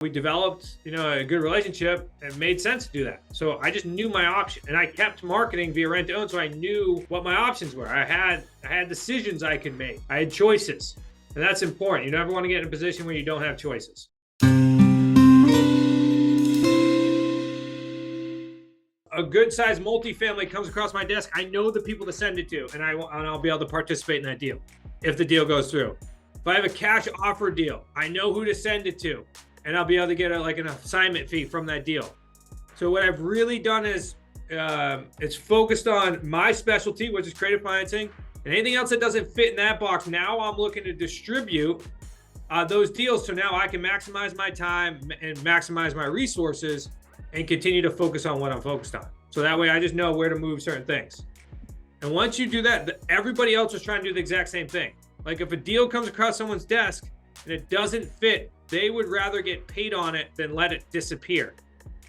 We developed, a good relationship and made sense to do that. So I just knew my option, and I kept marketing via rent to own. So I knew what my options were. I had decisions I could make. I had choices, and that's important. You never want to get in a position where you don't have choices. A good sized multifamily comes across my desk. I know the people to send it to, and I'll be able to participate in that deal if the deal goes through. If I have a cash offer deal, I know who to send it to, and I'll be able to get an assignment fee from that deal. So what I've really done is it's focused on my specialty, which is creative financing, and anything else that doesn't fit in that box. Now I'm looking to distribute those deals, so now I can maximize my time and maximize my resources and continue to focus on what I'm focused on. So that way I just know where to move certain things. And once you do that, everybody else is trying to do the exact same thing. Like if a deal comes across someone's desk and it doesn't fit, they would rather get paid on it than let it disappear.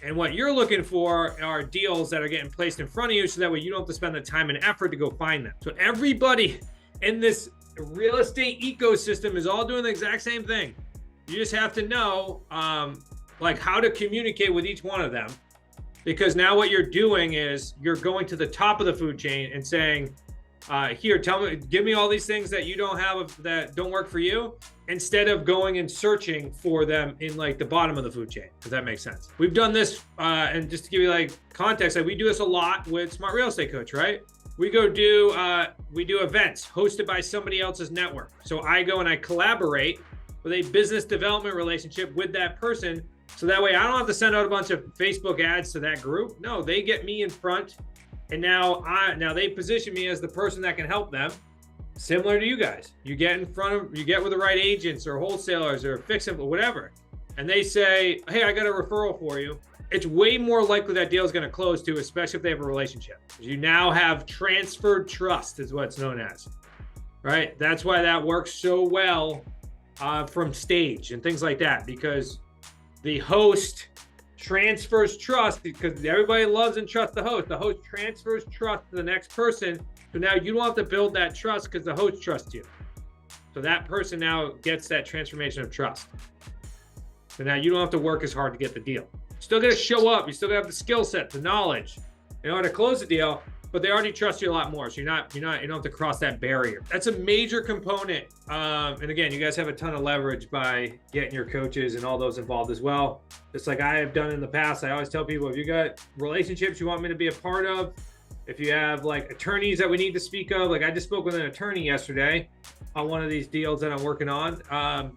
And what you're looking for are deals that are getting placed in front of you, so that way you don't have to spend the time and effort to go find them. So everybody in this real estate ecosystem is all doing the exact same thing. You just have to know how to communicate with each one of them, because now what you're doing is you're going to the top of the food chain and saying, here, give me all these things that you don't have, that don't work for you, instead of going and searching for them in the bottom of the food chain. Does that make sense? We've done this, and just to give you context, we do this a lot with Smart Real Estate Coach, right? We do events hosted by somebody else's network. So I go and I collaborate with a business development relationship with that person. So that way I don't have to send out a bunch of Facebook ads to that group. No, they get me in front. And now they position me as the person that can help them, similar to you guys. You get with the right agents or wholesalers or fix-it or whatever. And they say, hey, I got a referral for you. It's way more likely that deal is going to close too, especially if they have a relationship. You now have transferred trust, is what it's known as, right? That's why that works so well from stage and things like that, because the host transfers trust, because everybody loves and trusts the host. The host transfers trust to the next person. So now you don't have to build that trust because the host trusts you. So that person now gets that transformation of trust. So now you don't have to work as hard to get the deal. Still got to show up. You still got to have the skill set, the knowledge in order to close the deal, but they already trust you a lot more. So you don't have to cross that barrier. That's a major component. And again, you guys have a ton of leverage by getting your coaches and all those involved as well. Just like I have done in the past, I always tell people, if you got relationships you want me to be a part of, if you have attorneys that we need to speak of, I just spoke with an attorney yesterday on one of these deals that I'm working on.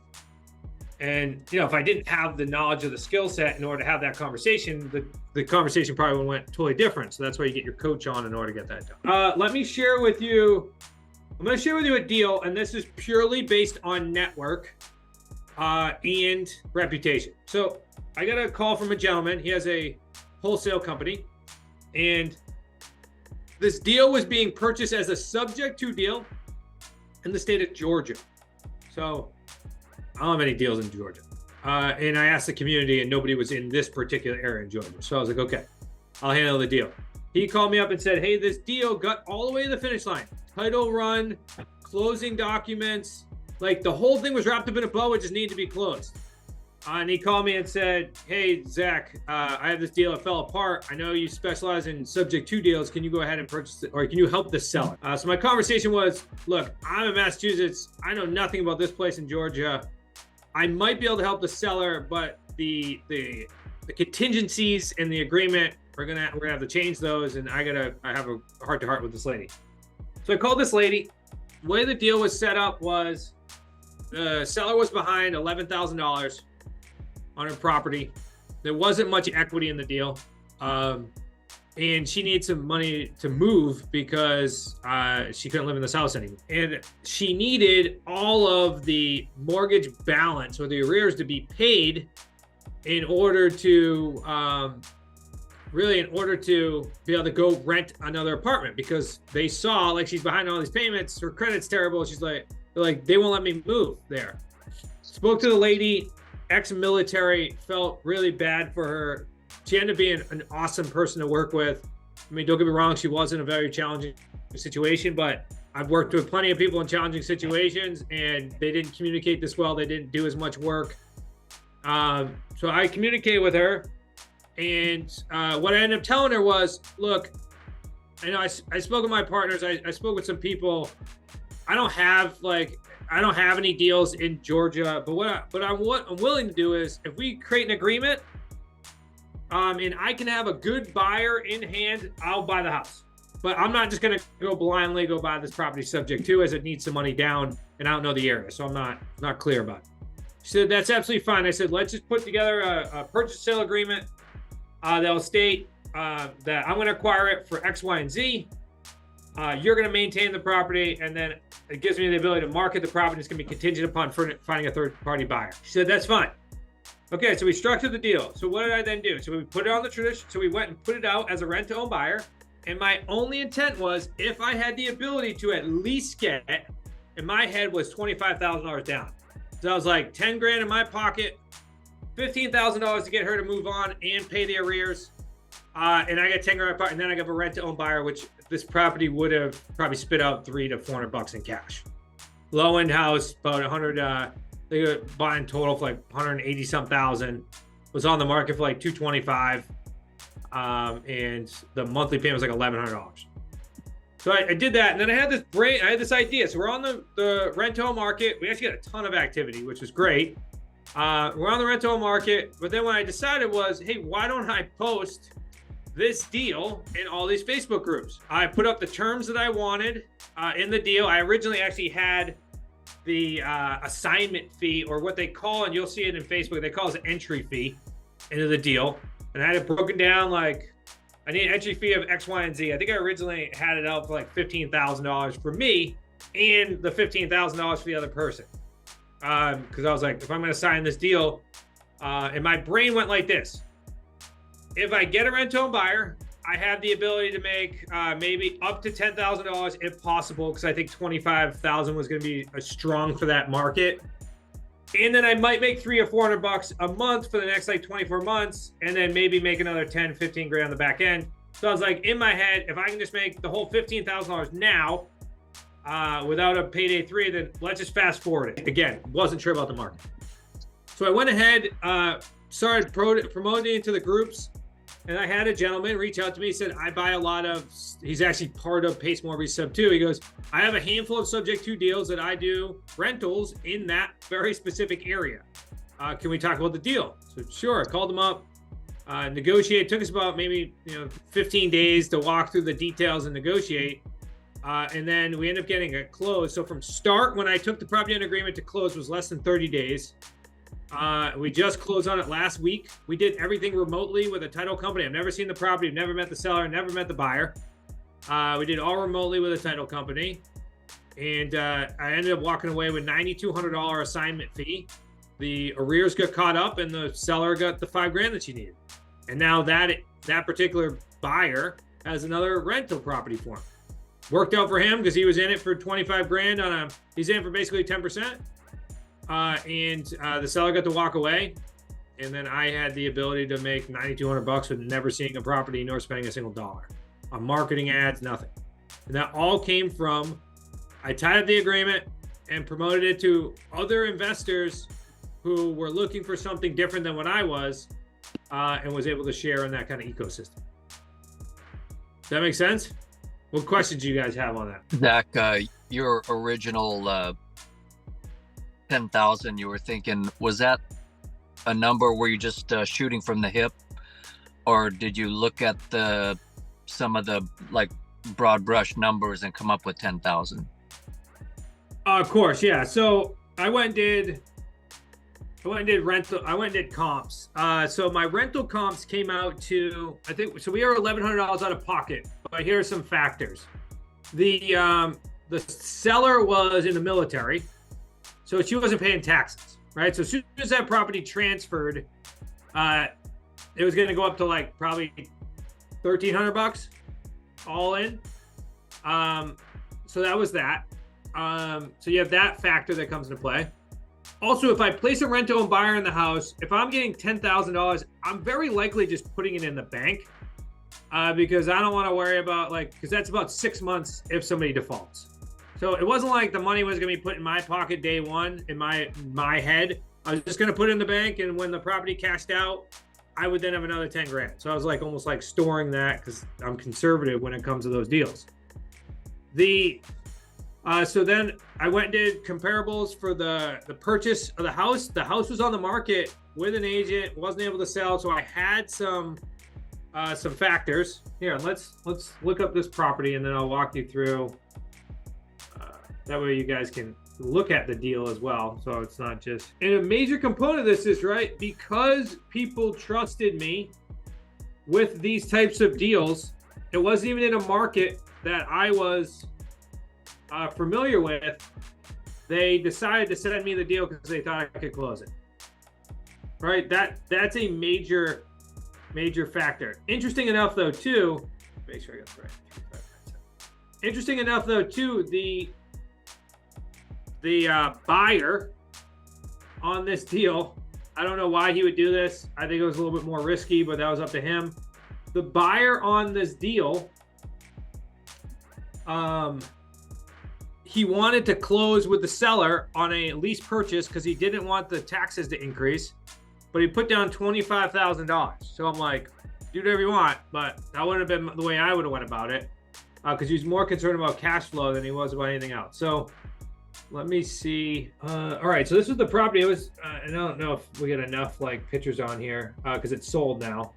And if I didn't have the knowledge of the skill set in order to have that conversation, the conversation probably would have went totally different. So that's why you get your coach on in order to get that done. Let me share with you. I'm going to share with you a deal, and this is purely based on network and reputation. So I got a call from a gentleman. He has a wholesale company, and this deal was being purchased as a subject to deal in the state of Georgia. So I don't have any deals in Georgia. And I asked the community, and nobody was in this particular area in Georgia. So I was like, okay, I'll handle the deal. He called me up and said, hey, this deal got all the way to the finish line. Title run, closing documents, the whole thing was wrapped up in a bow. It just needed to be closed. And he called me and said, hey, Zach, I have this deal that fell apart. I know you specialize in subject to deals. Can you go ahead and purchase it, or can you help the seller? So my conversation was, look, I'm in Massachusetts. I know nothing about this place in Georgia. I might be able to help the seller, but the contingencies in the agreement, we're gonna have to change those, and I have a heart-to-heart with this lady. So I called this lady. The way the deal was set up was the seller was behind $11,000 on her property. There wasn't much equity in the deal, and she needed some money to move because she couldn't live in this house anymore. And she needed all of the mortgage balance or the arrears to be paid in order to be able to go rent another apartment, because they saw she's behind all these payments, her credit's terrible. She's they won't let me move there. Spoke to the lady, ex-military, felt really bad for her. She ended up being an awesome person to work with. I mean, don't get me wrong, she was in a very challenging situation, but I've worked with plenty of people in challenging situations, and they didn't communicate this well. They didn't do as much work. So I communicated with her, and what I ended up telling her was, look, I spoke with my partners. I spoke with some people. I don't have any deals in Georgia, but what I'm willing to do is, if we create an agreement, and I can have a good buyer in hand, I'll buy the house. But I'm not just going to go blindly go buy this property subject to, as it needs some money down, and I don't know the area, so I'm not clear about it. She said, that's absolutely fine. I said, let's just put together a purchase sale agreement that'll state that I'm going to acquire it for X, Y, and Z. You're going to maintain the property, and then it gives me the ability to market the property. It's going to be contingent upon finding a third-party buyer. She said, that's fine. Okay, so we structured the deal. So what did I then do? So we put it on the tradition. So we went and put it out as a rent-to-own buyer. And my only intent was, if I had the ability to at least get, in my head was $25,000 down. So I was like, 10 grand in my pocket, $15,000 to get her to move on and pay the arrears. And I got 10 grand in my pocket, and then I got a rent-to-own buyer, which this property would have probably spit out $300 to $400 in cash. Low-end house, about 100. They got bought in total for like 180 some thousand. Was on the market for like 225, and the monthly payment was like $1,100. So I did that, and then I had this idea. So we're on the rent-to-own market. We actually got a ton of activity, which was great. We're on the rent-to-own market, but then what I decided was, hey, why don't I post this deal in all these Facebook groups? I put up the terms that I wanted in the deal. I originally actually had the assignment fee, or what they call, and you'll see it in Facebook, they call it an entry fee into the deal. And I had it broken down like, I need an entry fee of X, Y, and Z. I think I originally had it out for like $15,000 for me, and the $15,000 for the other person. Because I was like, if I'm going to sign this deal, and my brain went like this. If I get a rent-to-own buyer, I have the ability to make maybe up to $10,000 if possible, because I think $25,000 was going to be strong for that market. And then I might make $300 or $400 a month for the next like 24 months, and then maybe make another 10, 15 grand on the back end. So I was like, in my head, if I can just make the whole $15,000 now without a payday 3, then let's just fast forward it. Again, wasn't sure about the market. So I went ahead, started promoting it to the groups. And I had a gentleman reach out to me. He said, I buy a lot of, he's actually part of Pace Mortgage Sub 2. He goes, I have a handful of subject to deals that I do rentals in that very specific area. Can we talk about the deal? So sure, I called him up, negotiate. It took us about maybe 15 days to walk through the details and negotiate. And then we ended up getting it closed. So from start, when I took the property under agreement, to close was less than 30 days. We just closed on it last week. We did everything remotely with a title company. I've never seen the property. I've never met the seller. Never met the buyer. We did all remotely with a title company. And I ended up walking away with $9,200 assignment fee. The arrears got caught up, and the seller got the $5 grand that she needed. And now that particular buyer has another rental property for him. Worked out for him because he was in it for 25 grand he's in for basically 10%. And the seller got to walk away, and then I had the ability to make $9,200 with never seeing a property nor spending a single dollar on marketing ads, nothing. And that all came from, I tied up the agreement and promoted it to other investors who were looking for something different than what I was, and was able to share in that kind of ecosystem. Does that make sense? What questions do you guys have on that? Zach, your original 10,000 you were thinking, was that a number where you're just shooting from the hip, or did you look at some of the like broad brush numbers and come up with 10,000? Of course, yeah. So I went and did rental. I went and did comps. So my rental comps came out to, I think, so we are $1,100 out of pocket. But here are some factors. The seller was in the military, so she wasn't paying taxes, right? So as soon as that property transferred, it was going to go up to like probably $1,300 all in. So that was that. So you have that factor that comes into play. Also, if I place a rent-to-own buyer in the house, if I'm getting $10,000, I'm very likely just putting it in the bank, because I don't want to worry about because that's about 6 months if somebody defaults. So it wasn't like the money was going to be put in my pocket day one in my head. I was just going to put it in the bank, and when the property cashed out, I would then have another 10 grand. So I was like almost like storing that because I'm conservative when it comes to those deals. So then I went and did comparables for the purchase of the house. The house was on the market with an agent, wasn't able to sell, so I had some factors. Here, let's look up this property, and then I'll walk you through. That way you guys can look at the deal as well, so it's not just. And a major component of this is, right, because people trusted me with these types of deals. It wasn't even in a market that I was familiar with. They decided to send me the deal because they thought I could close it. Right? That's a major factor. Interesting enough, though, too. Make sure I got the right. Interesting enough, though, too, the buyer on this deal, I don't know why he would do this. I think it was a little bit more risky, but that was up to him. The buyer on this deal, he wanted to close with the seller on a lease purchase because he didn't want the taxes to increase, but he put down $25,000. So I'm like, do whatever you want, but that wouldn't have been the way I would have went about it, because he's more concerned about cash flow than he was about anything else. So let me see. All right, so this was the property. It was, I don't know if we get enough like pictures on here because it's sold now.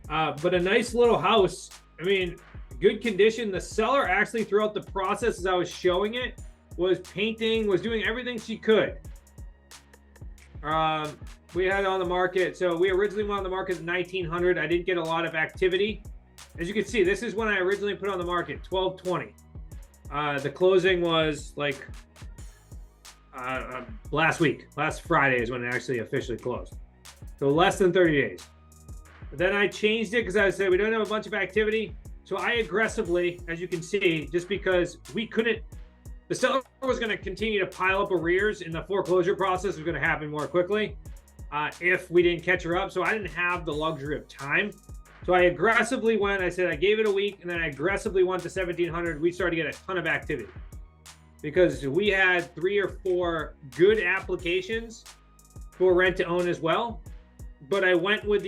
But a nice little house. I mean, good condition. The seller actually throughout the process as I was showing it was painting, was doing everything she could. We had it on the market. So we originally went on the market at 1900. I didn't get a lot of activity. As you can see, this is when I originally put on the market, 1220. The closing was like last Friday is when it actually officially closed. So less than 30 days. But then I changed it because I said we don't have a bunch of activity. So I aggressively, as you can see, just because we couldn't, the seller was going to continue to pile up arrears and the foreclosure process was going to happen more quickly if we didn't catch her up. So I didn't have the luxury of time. So I aggressively went, I said I gave it a week, and then I aggressively went to 1700. We started to get a ton of activity because we had 3 or 4 good applications for rent to own as well. But I went with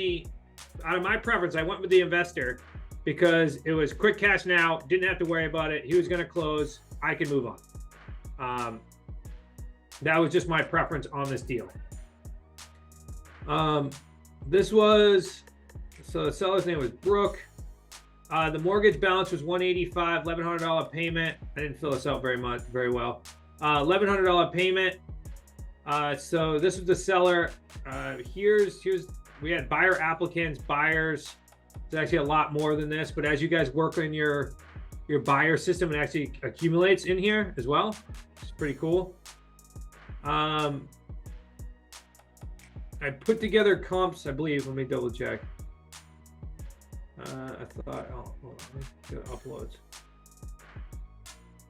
out of my preference, I went with the investor because it was quick cash now, didn't have to worry about it. He was going to close. I could move on. That was just my preference on this deal. This was, so the seller's name was Brooke. The mortgage balance was $185, $1,100 payment. I didn't fill this out very well. $1,100 payment. So this was the seller. Here's we had buyer applicants, buyers. There's actually a lot more than this, but as you guys work in your buyer system, it actually accumulates in here as well. It's pretty cool. I put together comps, I believe. Let me double check. I thought, hold on, let me go to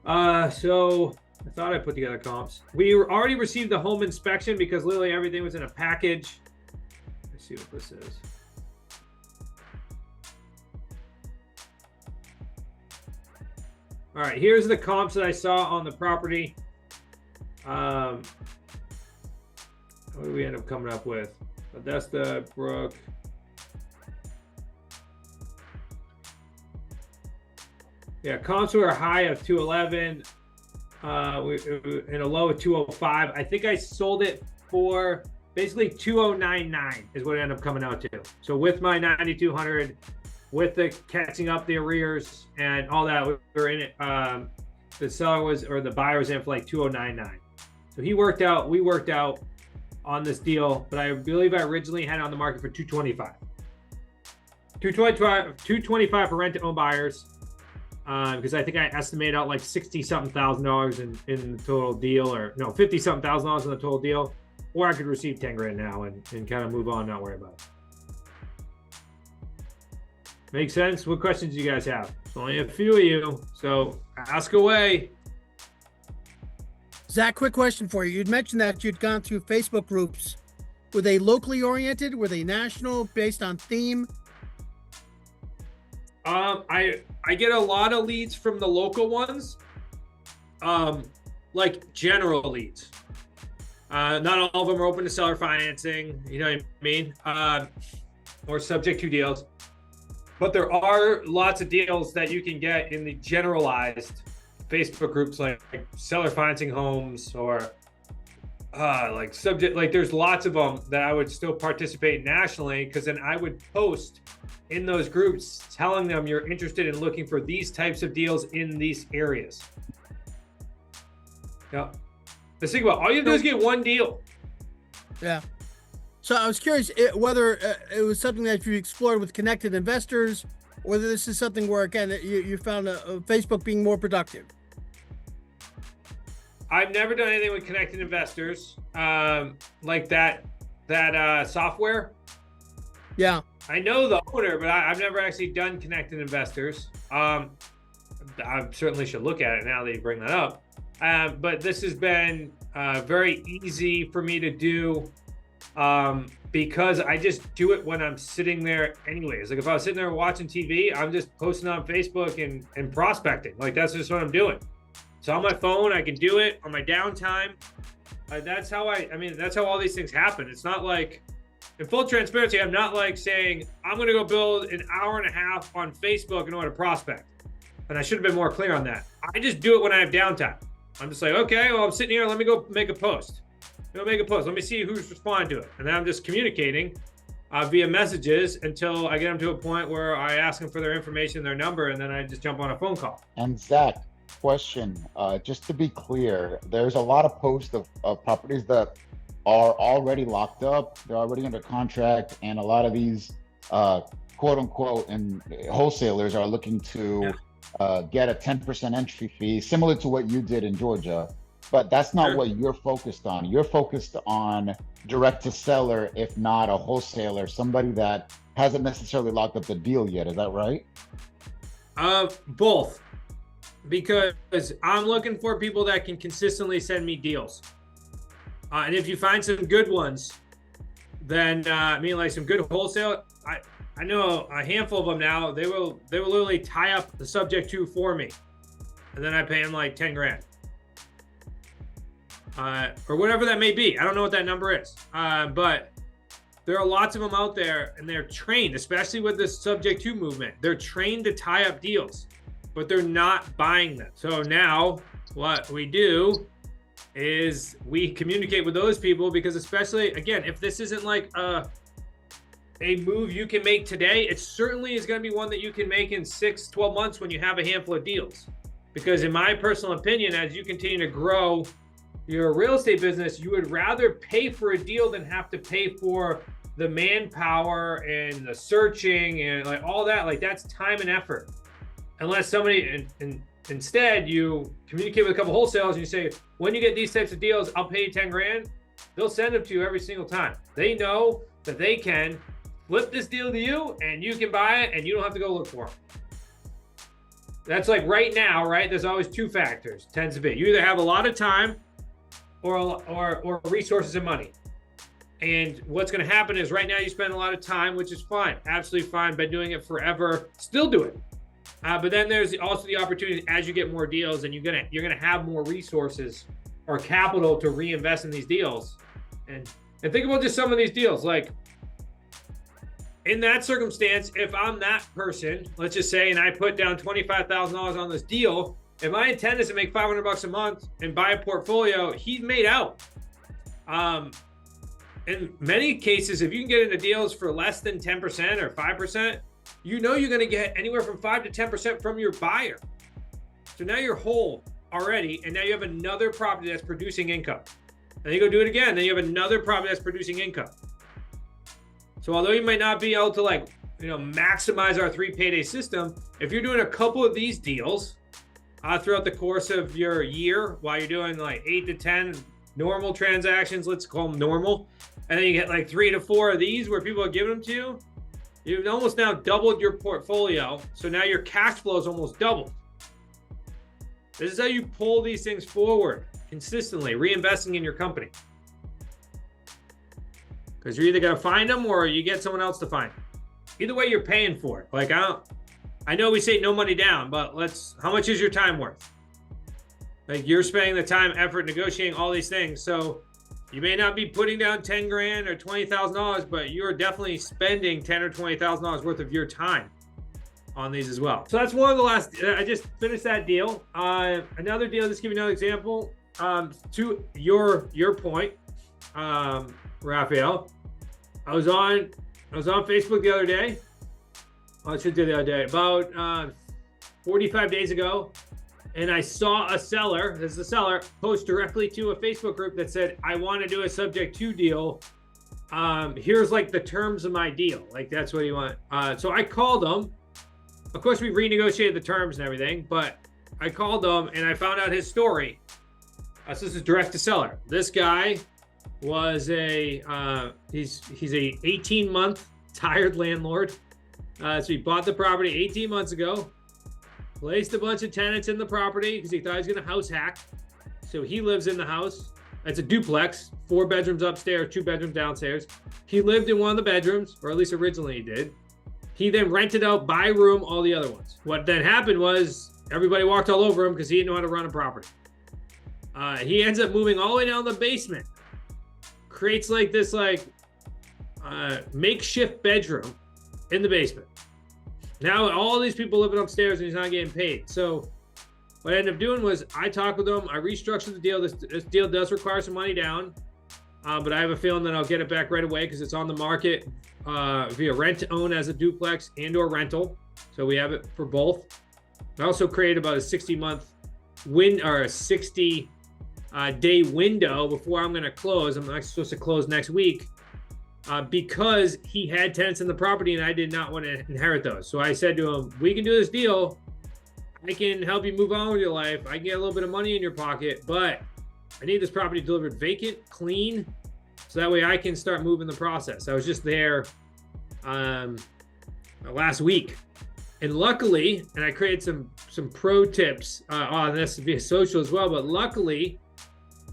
uploads. So I thought I put together comps. We already received the home inspection because literally everything was in a package. Let's see what this is. All right, here's the comps that I saw on the property. What did we end up coming up with? Odessa, Brook. Yeah, comps were a high of 211, and a low of 205. I think I sold it for basically 2099 is what it ended up coming out to. So with my 9200, with the catching up the arrears and all that, we were in it. The seller was, or the buyer was in for like 2099. So we worked out on this deal, but I believe I originally had it on the market for 225. 225 for rent to own buyers. Because I think I estimated out like $60-something thousand in the total deal, or no, $50-something thousand in the total deal, or I could receive 10 grand now and kind of move on, not worry about it. Make sense? What questions do you guys have? It's only a few of you, so ask away. Zach, quick question for you. You'd mentioned that you'd gone through Facebook groups. Were they locally oriented? Were they national, based on theme? I get a lot of leads from the local ones, like general leads. Not all of them are open to seller financing, you know what I mean? Or subject to deals. But there are lots of deals that you can get in the generalized Facebook groups, like seller financing homes, or like subject, like there's lots of them that I would still participate nationally, because then I would post in those groups telling them you're interested in looking for these types of deals in these areas. Yeah. Let's think about all you have to do is get one deal. Yeah. So I was curious whether it was something that you explored with connected investors, or whether this is something where, again, you found Facebook being more productive. I've never done anything with connected investors, like that software. Yeah. I know the owner, but I've never actually done connected investors. I certainly should look at it now that you bring that up. But this has been very easy for me to do, because I just do it when I'm sitting there anyways. Like if I was sitting there watching TV, I'm just posting on Facebook and prospecting. Like that's just what I'm doing. So on my phone, I can do it on my downtime. That's how that's how all these things happen. It's not like, in full transparency, I'm not like saying, I'm going to go build an hour and a half on Facebook in order to prospect. And I should have been more clear on that. I just do it when I have downtime. I'm just like, okay, well, I'm sitting here. Let me go make a post. Let me see who's responding to it. And then I'm just communicating via messages until I get them to a point where I ask them for their information, their number, and then I just jump on a phone call. And Zach, question, just to be clear, there's a lot of posts of properties that are already locked up, they're already under contract, and a lot of these quote unquote and wholesalers are looking to get a 10% entry fee, similar to what you did in Georgia. But that's not what you're focused on. You're focused on direct to seller, if not a wholesaler, somebody that hasn't necessarily locked up the deal yet. Is that right? Both, because I'm looking for people that can consistently send me deals. And if you find some good ones, then like some good wholesale, I know a handful of them now. They will literally tie up the subject to for me, and then I pay them like 10 grand, or whatever that may be. I don't know what that number is, but there are lots of them out there, and they're trained, especially with this subject to movement. They're trained to tie up deals, but they're not buying them. So now what we do is we communicate with those people, because especially, again, if this isn't like a move you can make today, it certainly is going to be one that you can make in 6-12 months when you have a handful of deals. Because in my personal opinion, as you continue to grow your real estate business, you would rather pay for a deal than have to pay for the manpower and the searching and like all that. Like that's time and effort. Unless somebody, instead you communicate with a couple wholesalers and you say, when you get these types of deals, I'll pay you 10 grand. They'll send them to you every single time. They know that they can flip this deal to you and you can buy it and you don't have to go look for them. That's like right now, right? There's always two factors, tends to be. You either have a lot of time or resources and money. And what's going to happen is right now you spend a lot of time, which is fine, absolutely fine. Been doing it forever, still do it. But then there's also the opportunity as you get more deals and you're gonna have more resources or capital to reinvest in these deals. And think about just some of these deals. Like in that circumstance, if I'm that person, let's just say, and I put down $25,000 on this deal, if my intent is to make $500 a month and buy a portfolio, he's made out. In many cases, if you can get into deals for less than 10% or 5%, you know you're going to get anywhere from 5 to 10% from your buyer. So now you're whole already, and now you have another property that's producing income. Then you go do it again, then you have another property that's producing income. So although you might not be able to maximize our 3 payday system, if you're doing a couple of these deals throughout the course of your year, while you're doing like 8 to 10 normal transactions, let's call them normal, and then you get like 3 to 4 of these where people are giving them to you, you've almost now doubled your portfolio. So now your cash flow is almost doubled. This is how you pull these things forward consistently, reinvesting in your company. Because you're either going to find them or you get someone else to find them. Either way, you're paying for it. Like I know we say no money down, but how much is your time worth? Like you're spending the time, effort, negotiating all these things. So You may not be putting down 10 grand or $20,000, but you're definitely spending 10 or $20,000 worth of your time on these as well. So that's one of the last, I just finished that deal. Another deal, just give you another example, to your point, Raphael. I was on Facebook the other day. I should do the other day, about 45 days ago. And I saw a seller, this is a seller, post directly to a Facebook group that said, I want to do a subject to deal. Here's like the terms of my deal. Like that's what you want. So I called them. Of course, we renegotiated the terms and everything, but I called them and I found out his story. So this is direct to seller. This guy was he's a 18-month tired landlord. So he bought the property 18 months ago. Placed a bunch of tenants in the property because he thought he was going to house hack. So he lives in the house. It's a duplex, 4 bedrooms upstairs, 2 bedrooms downstairs. He lived in one of the bedrooms, or at least originally he did. He then rented out by room all the other ones. What then happened was everybody walked all over him because he didn't know how to run a property. He ends up moving all the way down the basement. Creates like this makeshift bedroom in the basement. Now all these people living upstairs and he's not getting paid. So what I ended up doing was I talked with him. I restructured the deal. This deal does require some money down, but I have a feeling that I'll get it back right away because it's on the market via rent to own as a duplex and or rental. So we have it for both. I also created about a 60-month or a 60 day window before I'm going to close. I'm actually supposed to close next week. Because he had tenants in the property and I did not want to inherit those. So I said to him, we can do this deal. I can help you move on with your life. I can get a little bit of money in your pocket, but I need this property delivered vacant, clean, so that way I can start moving the process. I was just there last week. And luckily, and I created some pro tips on this via social as well, but luckily,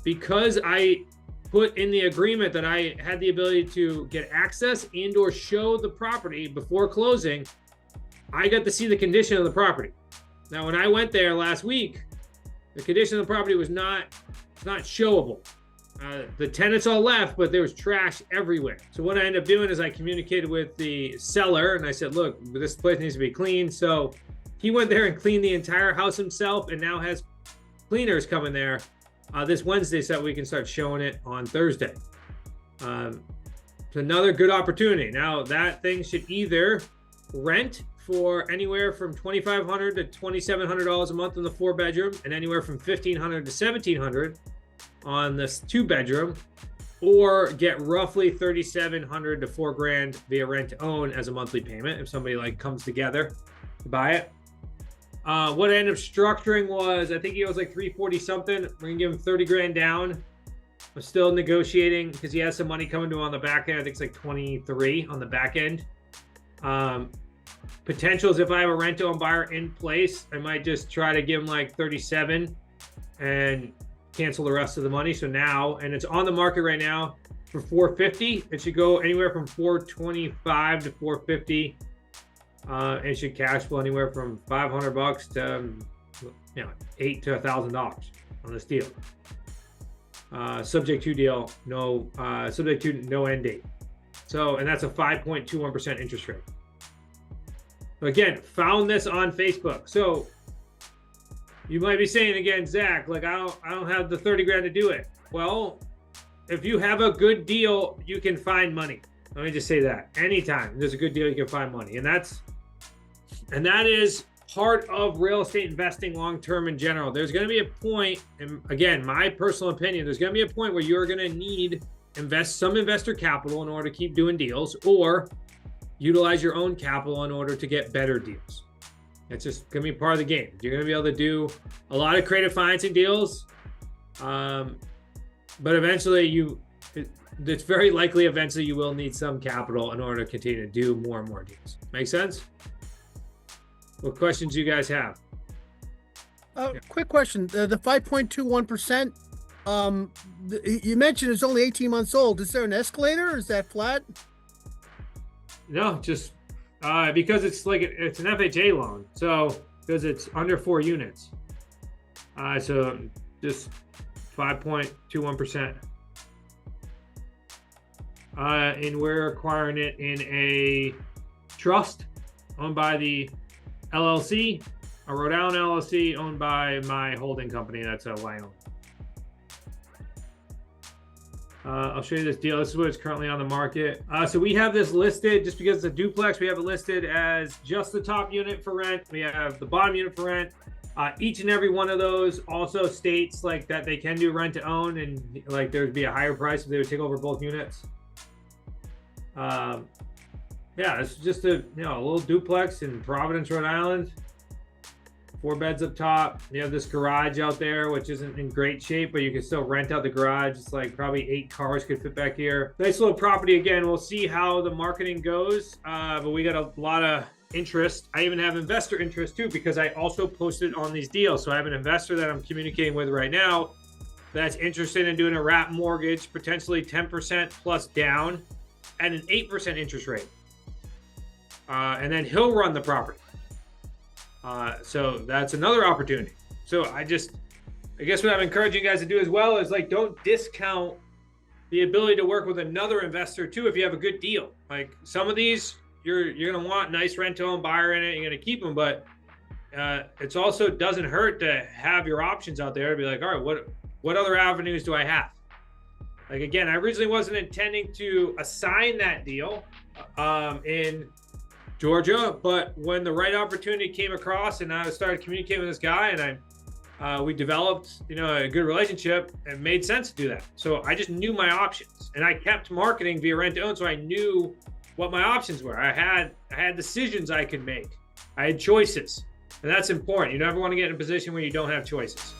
because I put in the agreement that I had the ability to get access and or show the property before closing, I got to see the condition of the property. Now, when I went there last week, the condition of the property was not showable. The tenants all left, but there was trash everywhere. So what I ended up doing is I communicated with the seller and I said, look, this place needs to be clean. So he went there and cleaned the entire house himself and now has cleaners coming there this Wednesday so that we can start showing it on Thursday. It's another good opportunity. Now that thing should either rent for anywhere from $2,500 to $2,700 a month in the 4-bedroom and anywhere from $1,500 to $1,700 on this 2-bedroom, or get roughly $3,700 to $4,000 via rent to own as a monthly payment if somebody comes together to buy it. What I ended up structuring was, I think he was like 340 something. We're gonna give him 30 grand down. I'm still negotiating because he has some money coming to him on the back end. I think it's like 23 on the back end. Potentials, if I have a rent-to-own buyer in place, I might just try to give him like 37 and cancel the rest of the money. So now, and it's on the market right now for 450. It should go anywhere from 425 to 450. It should cash flow anywhere from $500 to $800 to $1,000 on this deal. Subject to deal, subject to no end date. So, and that's a 5.21% interest rate. Again, found this on Facebook. So you might be saying again, Zach, like I don't have the 30 grand to do it. Well, if you have a good deal, you can find money. Let me just say that. Anytime there's a good deal, you can find money. And that is part of real estate investing long-term in general. There's going to be a point, and again, my personal opinion, there's going to be a point where you're going to need some investor capital in order to keep doing deals, or utilize your own capital in order to get better deals. It's just going to be part of the game. You're going to be able to do a lot of creative financing deals, but eventually it's very likely eventually you will need some capital in order to continue to do more and more deals. Make sense? What questions do you guys have? Quick question. The 5.21%, you mentioned it's only 18 months old. Is there an escalator or is that flat? No, just because it's an FHA loan. So because it's under 4 units. So just 5.21%. and we're acquiring it in a trust owned by the LLC, a Rhode Island LLC owned by my holding company. That's a Wyoming. I'll show you this deal. This is what it's currently on the market. So we have this listed, just because it's a duplex, we have it listed as just the top unit for rent. We have the bottom unit for rent. Each and every one of those also states like that they can do rent to own, and like there would be a higher price if they would take over both units. Yeah, it's just a little duplex in Providence, Rhode Island. 4 beds up top. You have this garage out there, which isn't in great shape, but you can still rent out the garage. It's like probably 8 cars could fit back here. Nice little property. Again, we'll see how the marketing goes, but we got a lot of interest. I even have investor interest too, because I also posted on these deals. So I have an investor that I'm communicating with right now that's interested in doing a wrap mortgage, potentially 10% plus down at an 8% interest rate. And then he'll run the property. So that's another opportunity. So I guess what I'm encouraging you guys to do as well is like, don't discount the ability to work with another investor too if you have a good deal. Like some of these, you're going to want nice rent to own buyer in it. You're going to keep them, but it's also doesn't hurt to have your options out there to be like, all right, what other avenues do I have? Like, again, I originally wasn't intending to assign that deal in Georgia, but when the right opportunity came across and I started communicating with this guy and we developed, a good relationship, and made sense to do that. So I just knew my options, and I kept marketing via rent to own. So I knew what my options were. I had decisions I could make. I had choices, and that's important. You never want to get in a position where you don't have choices.